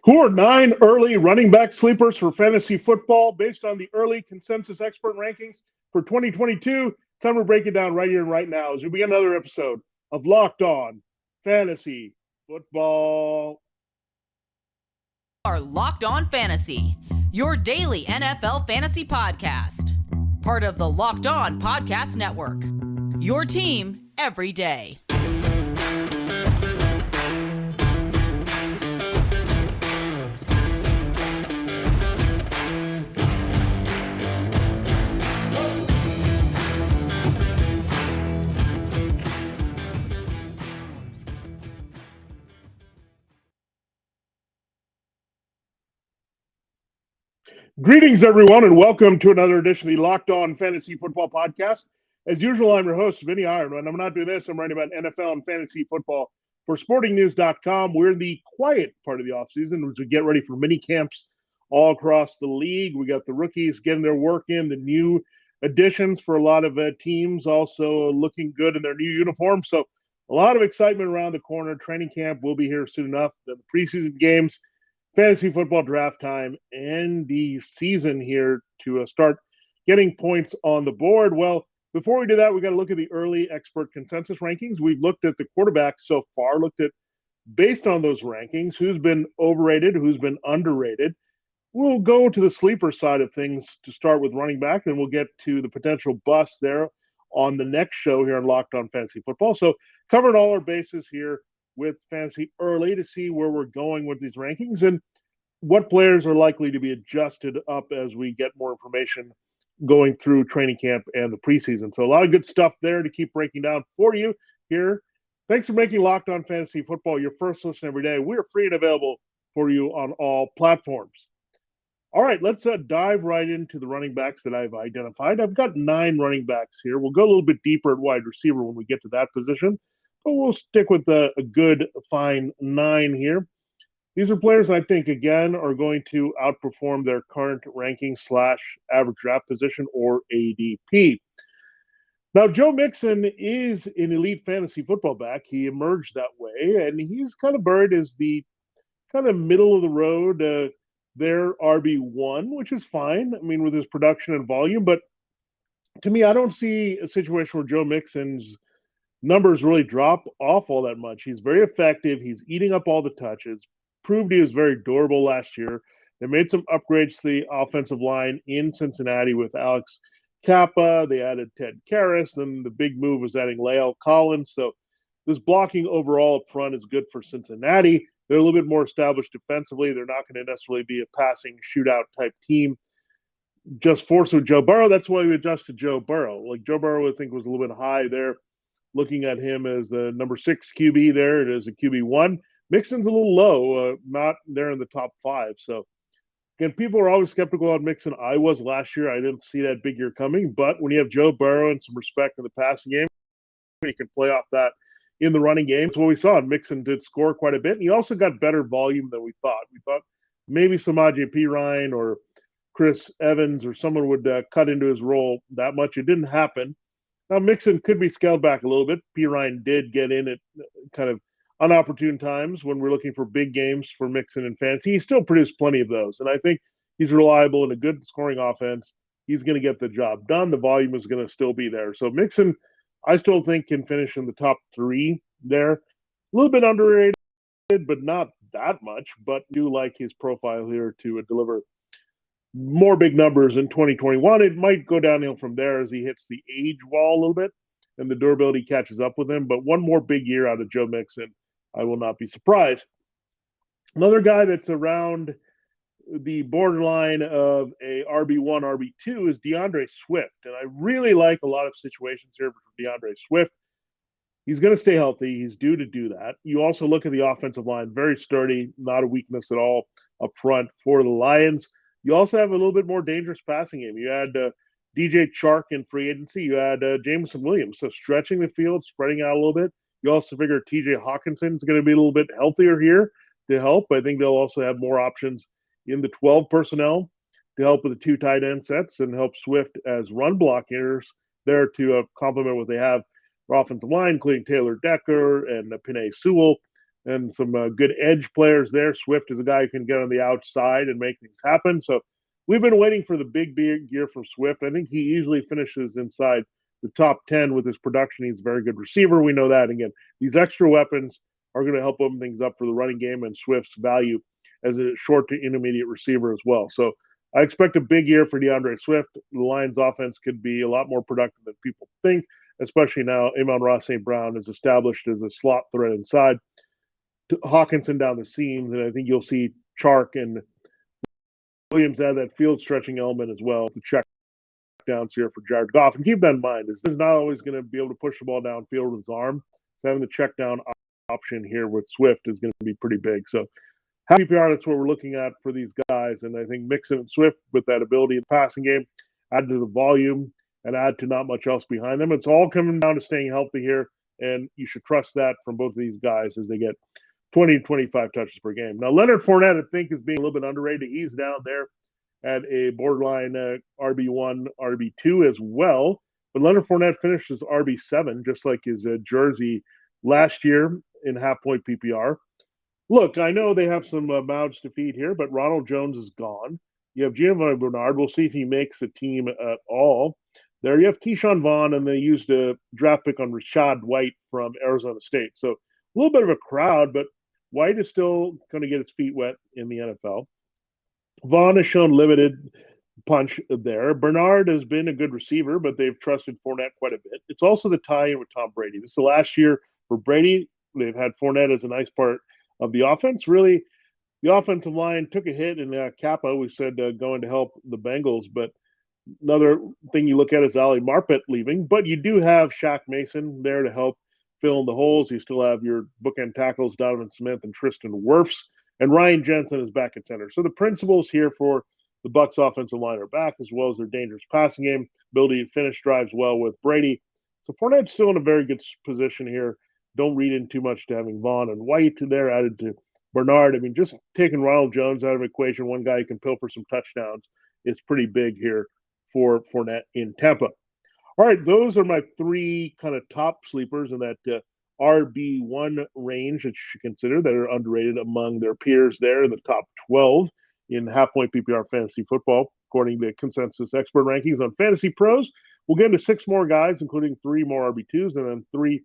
Who are 9 early running back sleepers for fantasy football based on the early consensus expert rankings for 2022? Time to break it down right here and right now as we begin another episode of Locked On Fantasy Football. Are Locked On Fantasy, your daily NFL fantasy podcast. Part of the Locked On Podcast Network. Your team every day. Greetings, everyone, and welcome to another edition of the Locked On Fantasy Football Podcast. As usual, I'm your host, Vinnie Iyer, and I'm not doing this. I'm writing about NFL and fantasy football for SportingNews.com. We're in the quiet part of the offseason as we get ready for mini camps all across the league. We got the rookies getting their work in, the new additions for a lot of teams also looking good in their new uniforms. So a lot of excitement around the corner. Training camp will be here soon enough. The preseason games, fantasy football draft time, and the season here to start getting points on the board. Well, before we do that, we got to look at the early expert consensus rankings. We've looked at the quarterbacks so far, looked at, based on those rankings, who's been overrated, who's been underrated. We'll go to the sleeper side of things to start with running back, and we'll get to the potential bust there on the next show here on Locked On Fantasy Football. So covering all our bases here with fantasy early to see where we're going with these rankings and what players are likely to be adjusted up as we get more information going through training camp and the preseason. So a lot of good stuff there to keep breaking down for you here. Thanks for making Locked On Fantasy Football your first listen every day. We're free and available for you on all platforms. All right, let's dive right into the running backs that I've identified. I've got 9 running backs here. We'll go a little bit deeper at wide receiver when we get to that position, but we'll stick with a good, fine 9 here. These are players I think, again, are going to outperform their current ranking / average draft position or ADP. Now, Joe Mixon is an elite fantasy football back. He emerged that way, and he's kind of buried as the kind of middle of the road, their RB1, which is fine, I mean, with his production and volume. But to me, I don't see a situation where Joe Mixon's numbers really drop off all that much. He's very effective. He's eating up all the touches. Proved he was very durable last year. They made some upgrades to the offensive line in Cincinnati with Alex Kappa. They added Ted Karras. Then the big move was adding La'el Collins. So this blocking overall up front is good for Cincinnati. They're a little bit more established defensively. They're not going to necessarily be a passing shootout type team. Just forced with Joe Burrow. That's why we adjusted Joe Burrow. Like Joe Burrow, I think, was a little bit high there, looking at him as the number 6 QB there. It is a QB1. Mixon's a little low, not there in the top 5. So, again, people are always skeptical on Mixon. I was last year. I didn't see that big year coming. But when you have Joe Burrow and some respect in the passing game, you can play off that in the running game. That's what we saw. Mixon did score quite a bit. And he also got better volume than we thought. We thought maybe Samaje Perine or Chris Evans or someone would cut into his role that much. It didn't happen. Now, Mixon could be scaled back a little bit. Perine did get in at kind of unopportune times when we're looking for big games for Mixon and fantasy. He still produced plenty of those. And I think he's reliable in a good scoring offense. He's going to get the job done. The volume is going to still be there. So Mixon, I still think, can finish in the top 3 there. A little bit underrated, but not that much. But do like his profile here to deliver more big numbers in 2021. It might go downhill from there as he hits the age wall a little bit and the durability catches up with him. But one more big year out of Joe Mixon, I will not be surprised. Another guy that's around the borderline of a RB1, RB2 is Deandre Swift. And I really like a lot of situations here for Deandre Swift. He's going to stay healthy. He's due to do that. You also look at the offensive line, very sturdy, not a weakness at all up front for the Lions. You also have a little bit more dangerous passing game. You had DJ Chark in free agency. You had Jameson Williams. So stretching the field, spreading out a little bit. You also figure TJ Hawkinson is going to be a little bit healthier here to help. I think they'll also have more options in the 12 personnel to help with the 2 tight end sets and help Swift as run blockers there to complement what they have for offensive line, including Taylor Decker and Penei Sewell. and some good edge players there. Swift is a guy who can get on the outside and make things happen. So we've been waiting for the big year from Swift. I think he easily finishes inside the top 10 with his production. He's a very good receiver. We know that. Again, these extra weapons are going to help open things up for the running game and Swift's value as a short to intermediate receiver as well. So I expect a big year for Deandre Swift. The Lions offense could be a lot more productive than people think, especially now Amon-Ra St. Brown is established as a slot threat inside. Hawkinson down the seams, and I think you'll see Chark and Williams add that field stretching element as well to check downs here for Jared Goff. And keep that in mind, is not always going to be able to push the ball downfield with his arm. So having the check down option here with Swift is going to be pretty big. So PPR, that's what we're looking at for these guys. And I think Mixon and Swift with that ability in the passing game, add to the volume and add to not much else behind them. It's all coming down to staying healthy here. And you should trust that from both of these guys as they get 20 to 25 touches per game. Now, Leonard Fournette, I think, is being a little bit underrated. He's down there at a borderline RB1, RB2 as well. But Leonard Fournette finished as RB7, just like his jersey last year in half-point PPR. Look, I know they have some mouths to feed here, but Ronald Jones is gone. You have Giovanni Bernard. We'll see if he makes the team at all. There you have Keyshawn Vaughn, and they used a draft pick on Rachaad White from Arizona State. So a little bit of a crowd, but White is still going to get his feet wet in the NFL. Vaughn has shown limited punch there. Bernard has been a good receiver, but they've trusted Fournette quite a bit. It's also the tie-in with Tom Brady. This is the last year for Brady. They've had Fournette as a nice part of the offense. Really, the offensive line took a hit in Kappa. We said going to help the Bengals, but another thing you look at is Ali Marpet leaving. But you do have Shaq Mason there to help fill in the holes. You still have your bookend tackles, Donovan Smith and Tristan Wirfs, and Ryan Jensen is back at center. So the principles here for the Bucs offensive line are back, as well as their dangerous passing game, ability to finish drives well with Brady. So Fournette's still in a very good position here. Don't read in too much to having Vaughn and White there added to Bernard. I mean, just taking Ronald Jones out of the equation, one guy who can pilfer some touchdowns, is pretty big here for Fournette in Tampa. All right, those are my three kind of top sleepers in that RB1 range that you should consider that are underrated among their peers there in the top 12 in half-point PPR fantasy football, according to consensus expert rankings on Fantasy Pros. We'll get into 6 more guys, including 3 more RB2s and then 3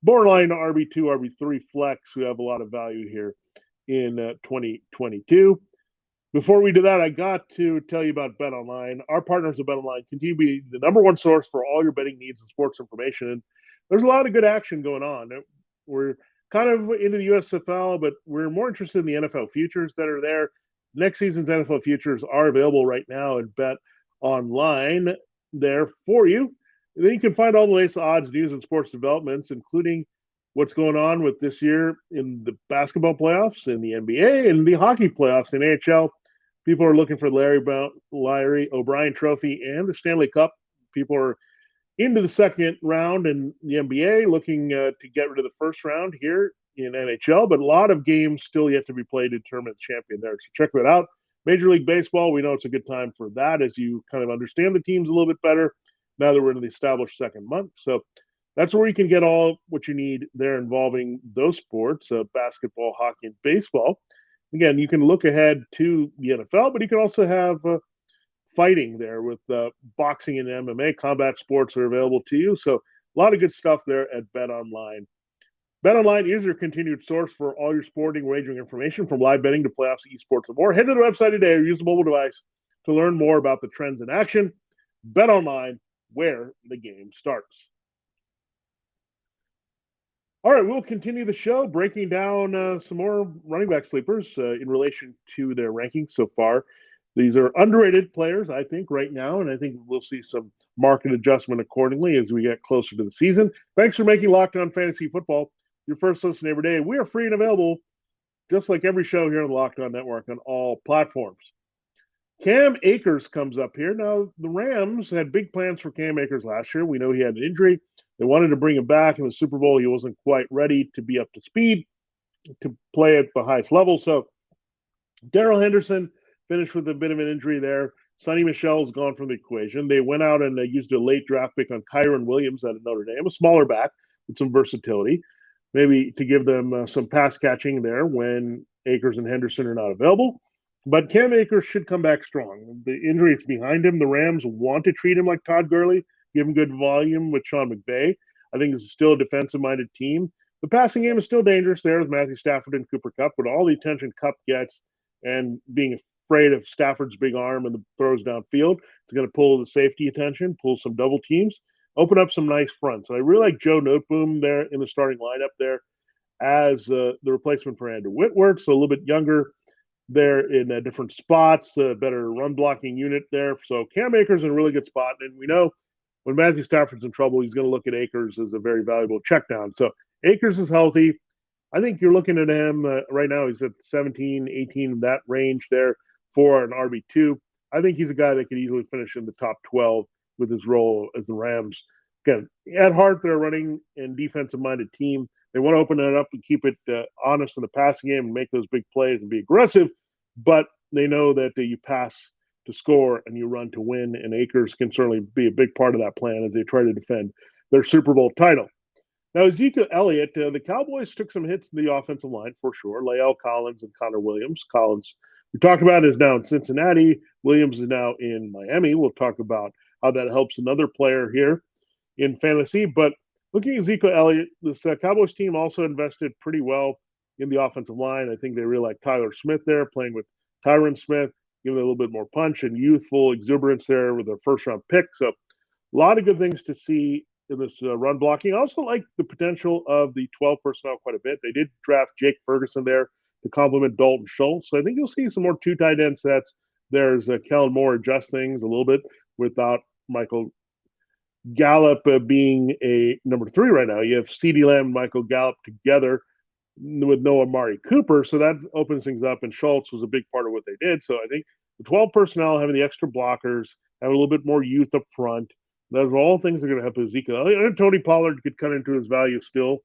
borderline RB2, RB3 flex who have a lot of value here in 2022. Before we do that, I got to tell you about BetOnline. Our partners at BetOnline continue to be the number one source for all your betting needs and sports information. And there's a lot of good action going on. We're kind of into the USFL, but we're more interested in the NFL futures that are there. Next season's NFL futures are available right now at BetOnline there for you. And then you can find all the latest odds, news, and sports developments, including what's going on with this year in the basketball playoffs, in the NBA, and the hockey playoffs in AHL. People are looking for the Larry O'Brien Trophy and the Stanley Cup. People are into the second round in the NBA, looking to get rid of the first round here in NHL, but a lot of games still yet to be played to determine the champion there. So check that out. Major League Baseball, we know it's a good time for that as you kind of understand the teams a little bit better now that we're in the established second month. So that's where you can get all what you need there involving those sports, basketball, hockey, and baseball. Again, you can look ahead to the NFL, but you can also have fighting there with boxing and MMA. Combat sports are available to you. So a lot of good stuff there at BetOnline. BetOnline is your continued source for all your sporting wagering information, from live betting to playoffs, esports, and more. Head to the website today or use the mobile device to learn more about the trends in action. BetOnline, where the game starts. All right, we'll continue the show breaking down some more running back sleepers in relation to their rankings so far. These are underrated players, I think, right now, and I think we'll see some market adjustment accordingly as we get closer to the season. Thanks for making Locked On Fantasy Football your first listen every day. We are free and available, just like every show here on the Locked On Network, on all platforms. Cam Akers comes up here. Now, the Rams had big plans for Cam Akers last year. We know he had an injury. They wanted to bring him back in the Super Bowl. He wasn't quite ready to be up to speed to play at the highest level. So Darrell Henderson finished with a bit of an injury there. Sonny Michel's gone from the equation. They went out and used a late draft pick on Kyron Williams out of Notre Dame, a smaller back with some versatility. maybe to give them some pass catching there when Akers and Henderson are not available. But Cam Akers should come back strong. The injury is behind him. The Rams want to treat him like Todd Gurley, give him good volume with Sean McVay. I think it's still a defensive-minded team. The passing game is still dangerous there with Matthew Stafford and Cooper Kupp, but all the attention Kupp gets and being afraid of Stafford's big arm and the throws downfield, it's going to pull the safety attention, pull some double teams, open up some nice fronts. And I really like Joe Noteboom there in the starting lineup there as the replacement for Andrew Whitworth, so a little bit younger there in different spots, better run blocking unit there. So Cam Akers in a really good spot. And we know when Matthew Stafford's in trouble, he's going to look at Akers as a very valuable check down. So Akers is healthy. I think you're looking at him right now. He's at 17, 18, that range there for an RB2. I think he's a guy that could easily finish in the top 12 with his role as the Rams. Again, at heart, they're a running and defensive-minded team. They want to open it up and keep it honest in the passing game and make those big plays and be aggressive, but they know that you pass to score and you run to win, and Akers can certainly be a big part of that plan as they try to defend their Super Bowl title. Now, Ezekiel Elliott, the Cowboys took some hits in the offensive line for sure. Lael Collins and Connor Williams. Collins, we talked about, is now in Cincinnati. Williams is now in Miami. We'll talk about how that helps another player here in fantasy. But looking at Ezekiel Elliott, this Cowboys team also invested pretty well in the offensive line. I think they really like Tyler Smith there, playing with Tyron Smith, giving a little bit more punch and youthful exuberance there with their first-round pick. So a lot of good things to see in this run blocking. I also like the potential of the 12 personnel quite a bit. They did draft Jake Ferguson there to complement Dalton Schultz. So I think you'll see some more two tight end sets. There's Kellen Moore adjust things a little bit without Michael Gallup being a number 3 right now. You have CeeDee Lamb and Michael Gallup together with no Amari Cooper, so that opens things up, and Schultz was a big part of what they did. So I think the 12 personnel, having the extra blockers, having a little bit more youth up front, those are all things that are going to help Ezekiel. And Tony Pollard could cut into his value still,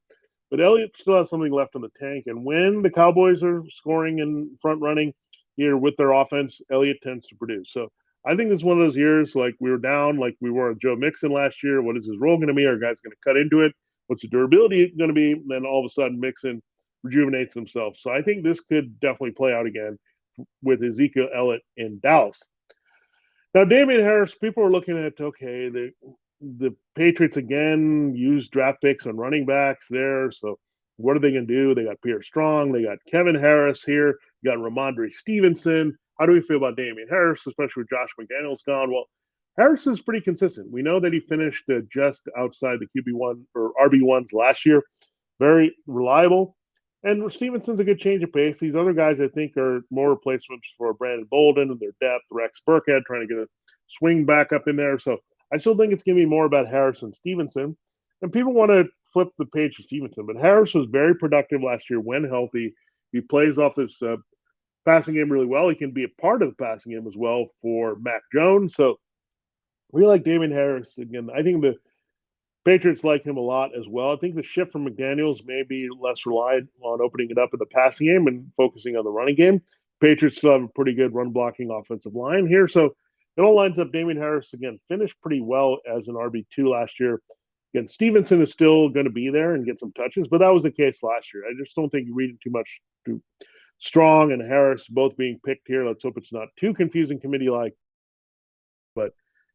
but Elliott still has something left in the tank. And when the Cowboys are scoring and front running here with their offense, Elliott tends to produce. So I think this is one of those years like we were down, like we were on Joe Mixon last year. What is his role going to be? Are guys going to cut into it? What's the durability going to be? And then all of a sudden, Mixon rejuvenates himself. So I think this could definitely play out again with Ezekiel Elliott in Dallas. Now, Damien Harris, people are looking at, okay, the Patriots again used draft picks on running backs there. So what are they going to do? They got Pierre Strong. They got Kevin Harris here. You got Ramadree Stevenson. How do we feel about Damien Harris, especially with Josh McDaniels gone? Well, Harris is pretty consistent. We know that he finished just outside the QB1 or RB1s last year. Very reliable. And Stevenson's a good change of pace. These other guys, I think, are more replacements for Brandon Bolden and their depth. Rex Burkhead trying to get a swing back up in there. So I still think it's going to be more about Harris and Stevenson. And people want to flip the page to Stevenson. But Harris was very productive last year when healthy. He plays off this passing game really well. He can be a part of the passing game as well for Mac Jones. So we like Damien Harris. Again, I think the Patriots like him a lot as well. I think the shift from McDaniels may be less reliant on opening it up in the passing game and focusing on the running game. Patriots still have a pretty good run blocking offensive line here. So it all lines up. Damien Harris, again, finished pretty well as an RB2 last year. Again, Stevenson is still going to be there and get some touches, but that was the case last year. I just don't think you're reading too much to Strong and Harris both being picked here. Let's hope it's not too confusing committee-like. But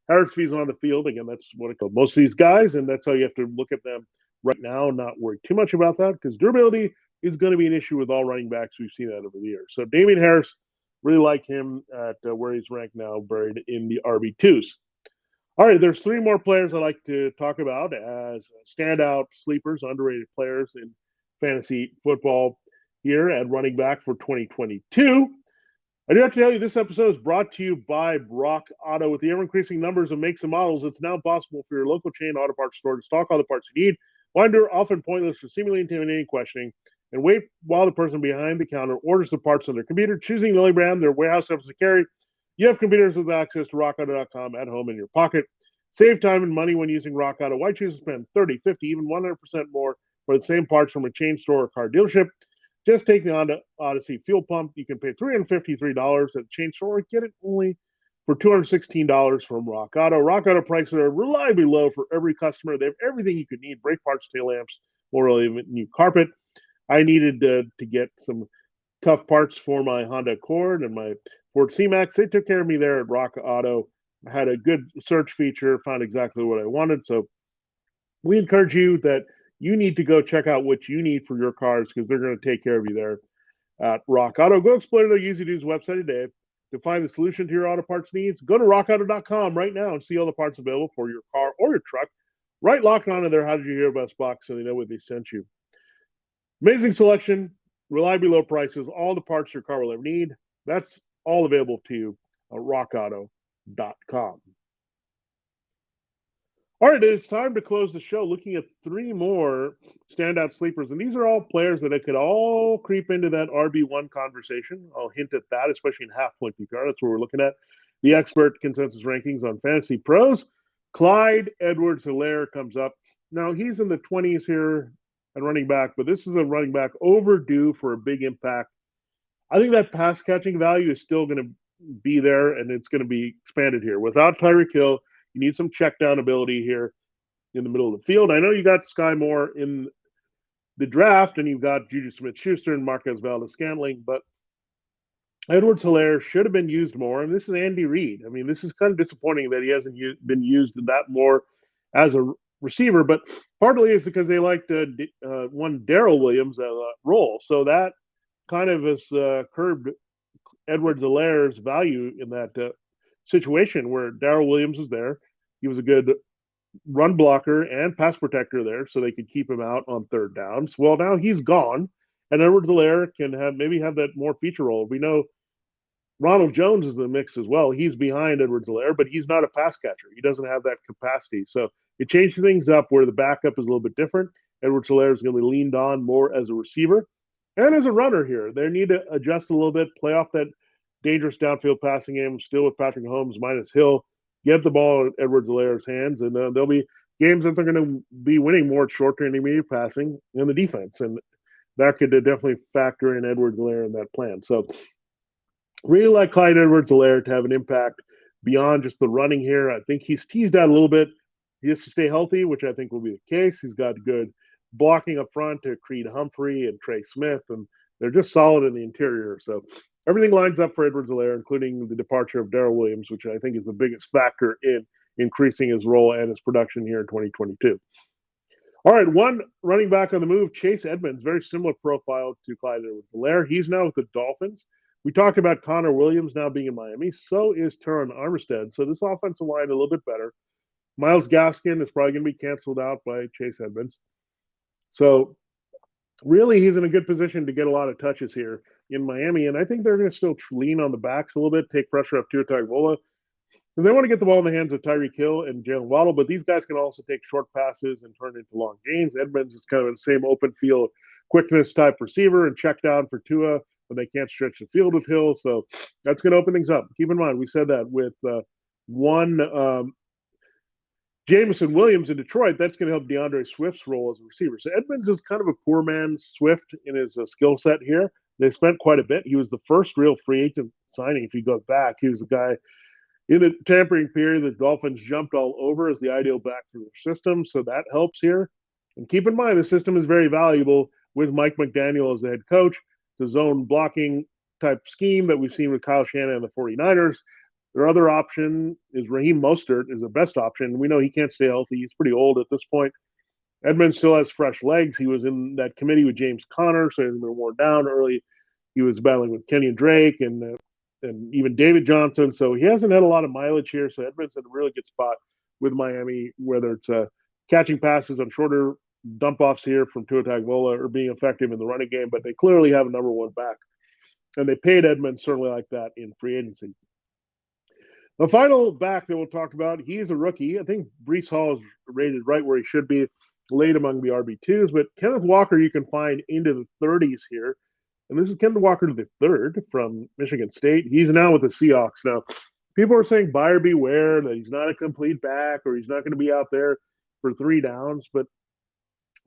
Harris fees on the field. Again, that's what it calls most of these guys, and that's how you have to look at them right now, not worry too much about that, because durability is going to be an issue with all running backs. We've seen that over the years. So Damien Harris, really like him at where he's ranked now, buried in the RB2s. All right, there's 3 more players I'd like to talk about as standout sleepers, underrated players in fantasy football here at running back for 2022. I do have to tell you, this episode is brought to you by Rock Auto. With the ever-increasing numbers of makes and models, it's now possible for your local chain auto parts store to stock all the parts you need, wonder often pointless or seemingly intimidating questioning, and wait while the person behind the counter orders the parts on their computer, choosing the only brand their warehouse happens to carry. You have computers with access to rockauto.com at home in your pocket. Save time and money when using Rock Auto. Why choose to spend 30, 50, even 100% more for the same parts from a chain store or car dealership? Just take me on to Odyssey Fuel Pump. You can pay $353 at the chain store or get it only for $216 from Rock Auto. Rock Auto prices are reliably low for every customer. They have everything you could need: brake parts, tail lamps, or even new carpet. I needed to get some tough parts for my Honda Accord and my Ford C-Max. They took care of me there at Rock Auto. I had a good search feature, found exactly what I wanted. So we encourage you that you need to go check out what you need for your cars because they're going to take care of you there at Rock Auto. Go explore the Easy Do's website today to find the solution to your auto parts needs. Go to rockauto.com right now and see all the parts available for your car or your truck. Right locked onto their How Did You Hear About Us box so they know what they sent you. Amazing selection, reliably low prices, all the parts your car will ever need. That's all available to you at rockauto.com. All right, it's time to close the show looking at three more standout sleepers. And these are all players that could all creep into that RB1 conversation. I'll hint at that, especially in half-point PPR. That's what we're looking at. The expert consensus rankings on Fantasy Pros. Clyde Edwards-Helaire comes up. Now, he's in the 20s here at running back, but this is a running back overdue for a big impact. I think that pass-catching value is still going to be there, and it's going to be expanded here. Without Tyreek Hill, you need some check down ability here in the middle of the field. I know you got Sky Moore in the draft, and you've got Juju Smith-Schuster and Marquez Valdes-Scantling, but Edwards-Helaire should have been used more, and this is Andy Reid. I mean, this is kind of disappointing that he hasn't been used that more as a receiver, but partly it's because they liked one Darrell Williams role, so that kind of has curbed Edwards-Helaire's value in that situation where Darrell Williams was there. He was a good run blocker and pass protector there, so they could keep him out on third downs. Well, now he's gone, and Edwards-Helaire can maybe have that more feature role. We know Ronald Jones is in the mix as well. He's behind Edwards-Helaire, but he's not a pass catcher. He doesn't have that capacity. So it changed things up where the backup is a little bit different. Edwards-Helaire is going to be leaned on more as a receiver and as a runner here. They need to adjust a little bit, play off that dangerous downfield passing game, still with Patrick Mahomes minus Hill. Get the ball in Edwards-Helaire's hands, and there'll be games that they're going to be winning more short to intermediate passing in the defense, and that could definitely factor in Edwards-Helaire in that plan. So really like Clyde Edwards-Helaire to have an impact beyond just the running here. I think he's teased out a little bit. He has to stay healthy, which I think will be the case. He's got good blocking up front to Creed Humphrey and Trey Smith, and they're just solid in the interior. So everything lines up for Edwards-Helaire, including the departure of Darrell Williams, which I think is the biggest factor in increasing his role and his production here in 2022. All right, one running back on the move, Chase Edmonds, very similar profile to Clyde Edwards-Helaire. He's now with the Dolphins. We talked about Connor Williams now being in Miami. So is Teron Armstead. So this offensive line a little bit better. Myles Gaskin is probably going to be canceled out by Chase Edmonds. So really, he's in a good position to get a lot of touches here in Miami, and I think they're going to still lean on the backs a little bit, take pressure off Tua Tagovailoa. Because they want to get the ball in the hands of Tyreek Hill and Jalen Waddle, but these guys can also take short passes and turn into long gains. Edmonds is kind of the same open field quickness type receiver and check down for Tua when they can't stretch the field with Hill. So that's going to open things up. Keep in mind, we said that with Jameson Williams in Detroit, that's going to help Deandre Swift's role as a receiver. So Edmonds is kind of a poor man's Swift in his skill set here. They spent quite a bit. He was the first real free agent signing. If you go back, he was the guy in the tampering period that Dolphins jumped all over as the ideal back for their system. So that helps here. And keep in mind, the system is very valuable with Mike McDaniel as the head coach. It's a zone blocking type scheme that we've seen with Kyle Shanahan and the 49ers. Their other option is Raheem Mostert is the best option. We know he can't stay healthy. He's pretty old at this point. Edmonds still has fresh legs. He was in that committee with James Conner, so he's been worn down early. He was battling with Kenyon Drake and even David Johnson. So he hasn't had a lot of mileage here. So Edmonds in a really good spot with Miami, whether it's catching passes on shorter dump-offs here from Tua Tagovailoa or being effective in the running game. But they clearly have a number one back. And they paid Edmonds certainly like that in free agency. The final back that we'll talk about, he's a rookie. I think Breece Hall is rated right where he should be, late among the RB2s. But Kenneth Walker you can find into the 30s here. And this is Kenneth Walker the third from Michigan State. He's now with the Seahawks. Now, people are saying buyer beware, that he's not a complete back or he's not going to be out there for 3 downs. But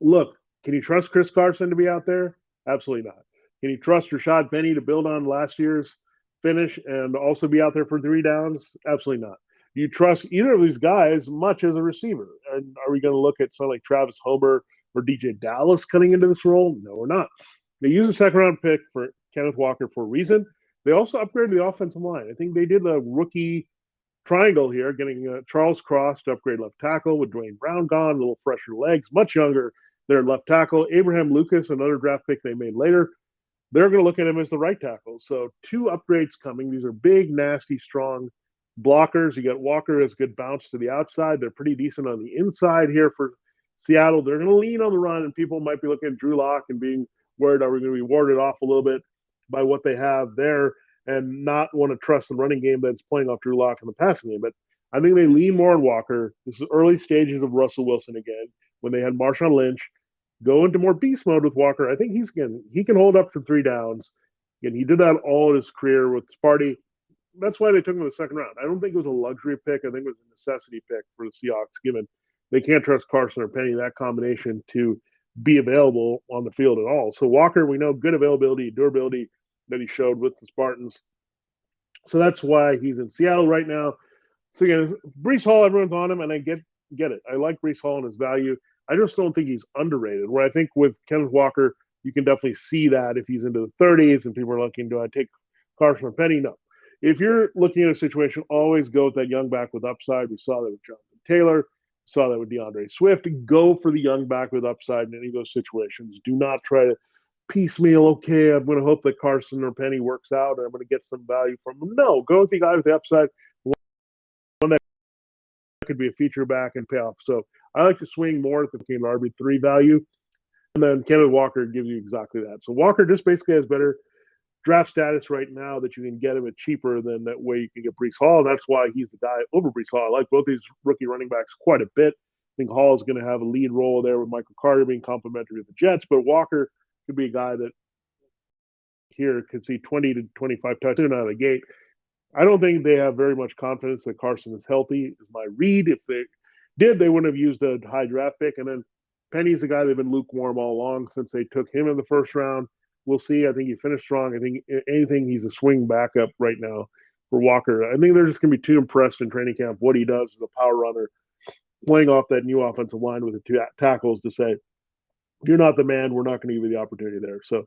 look, can you trust Chris Carson to be out there? Absolutely not. Can you trust Rashad Penny to build on last year's finish and also be out there for 3 downs? Absolutely not. Do you trust either of these guys much as a receiver? And are we going to look at someone like Travis Homer, or DJ Dallas cutting into this role? No, we're not. They used a second-round pick for Kenneth Walker for a reason. They also upgraded the offensive line. I think they did a rookie triangle here, getting Charles Cross to upgrade left tackle with Dwayne Brown gone, a little fresher legs, much younger there left tackle. Abraham Lucas, another draft pick they made later. They're going to look at him as the right tackle. So 2 upgrades coming. These are big, nasty, strong blockers. You got Walker has good bounce to the outside. They're pretty decent on the inside here for Seattle. They're going to lean on the run, and people might be looking at Drew Lock and being worried, are we going to be warded off a little bit by what they have there and not want to trust the running game that's playing off Drew Lock in the passing game. But I think they lean more on Walker. This is early stages of Russell Wilson again, when they had Marshawn Lynch. Go into more beast mode with Walker. I think he can hold up for 3 downs. And he did that all in his career with Sparty. That's why they took him in the second round. I don't think it was a luxury pick. I think it was a necessity pick for the Seahawks, given they can't trust Carson or Penny, that combination, to be available on the field at all. So Walker, we know good availability, durability that he showed with the Spartans. So that's why he's in Seattle right now. So again, Breece Hall, everyone's on him, and I get it. I like Breece Hall and his value. I just don't think he's underrated. Where I think with Kenneth Walker, you can definitely see that if he's into the 30s and people are looking, do I take Carson or Penny? No. If you're looking at a situation, always go with that young back with upside. We saw that with Jonathan Taylor. Saw that with Deandre Swift. Go for the young back with upside in any of those situations. Do not try to piecemeal, okay, I'm going to hope that Carson or Penny works out and I'm going to get some value from him. No, go with the guy with the upside. One that could be a feature back and pay off. So I like to swing more at the RB3 value. And then Kenneth Walker gives you exactly that. So Walker just basically has better draft status right now that you can get him at cheaper than that way you can get Breece Hall. And that's why he's the guy over Breece Hall. I like both these rookie running backs quite a bit. I think Hall is going to have a lead role there with Michael Carter being complimentary with the Jets, but Walker could be a guy that here could see 20 to 25 touchdowns out of the gate. I don't think they have very much confidence that Carson is healthy, is my read. If they did, they wouldn't have used a high draft pick. And then Penny's the guy they've been lukewarm all along since they took him in the first round. We'll see. I think he finished strong. I think anything, he's a swing backup right now for Walker. I think they're just going to be too impressed in training camp what he does as a power runner, playing off that new offensive line with the 2 tackles to say, you're not the man, we're not going to give you the opportunity there. So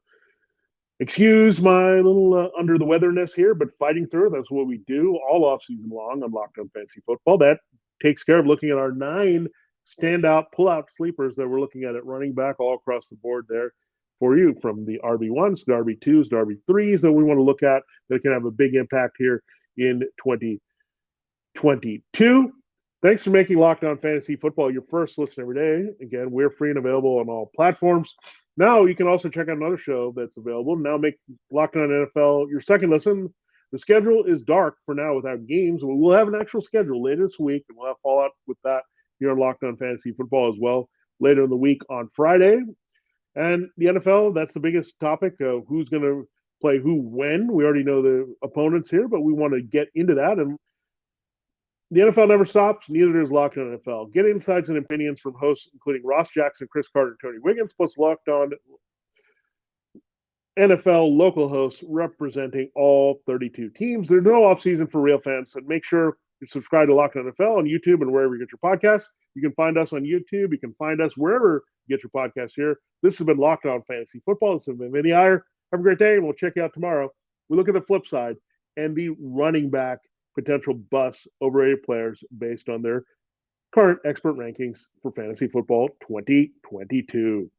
excuse my little under the weatherness here, but fighting through, that's what we do all offseason long on Locked On Fantasy Football. That takes care of looking at our 9 standout pull-out sleepers that we're looking at running back all across the board there for you, from the RB1s, the RB2s, the RB3s that we want to look at that can have a big impact here in 2022. Thanks for making Locked On Fantasy Football your first listen every day. Again, we're free and available on all platforms. Now you can also check out another show that's available. Now make Locked On NFL your second listen. The schedule is dark for now without games. We'll have an actual schedule later this week, and we'll have fallout with that here on Locked On Fantasy Football as well later in the week on Friday. And the NFL, that's the biggest topic. Who's going to play who when? We already know the opponents here, but we want to get into that. And the NFL never stops. Neither does Locked On NFL. Get insights and opinions from hosts including Ross Jackson, Chris Carter, and Tony Wiggins, plus Locked On NFL local hosts representing all 32 teams. There's no offseason for real fans, so make sure you subscribe to Locked On NFL on YouTube and wherever you get your podcasts. You can find us on YouTube. You can find us wherever you get your podcasts here. This has been Locked On Fantasy Football. This has been Vinnie Iyer. Have a great day, and we'll check you out tomorrow. We look at the flip side and the running back potential busts, overrated players based on their current expert rankings for fantasy football 2022.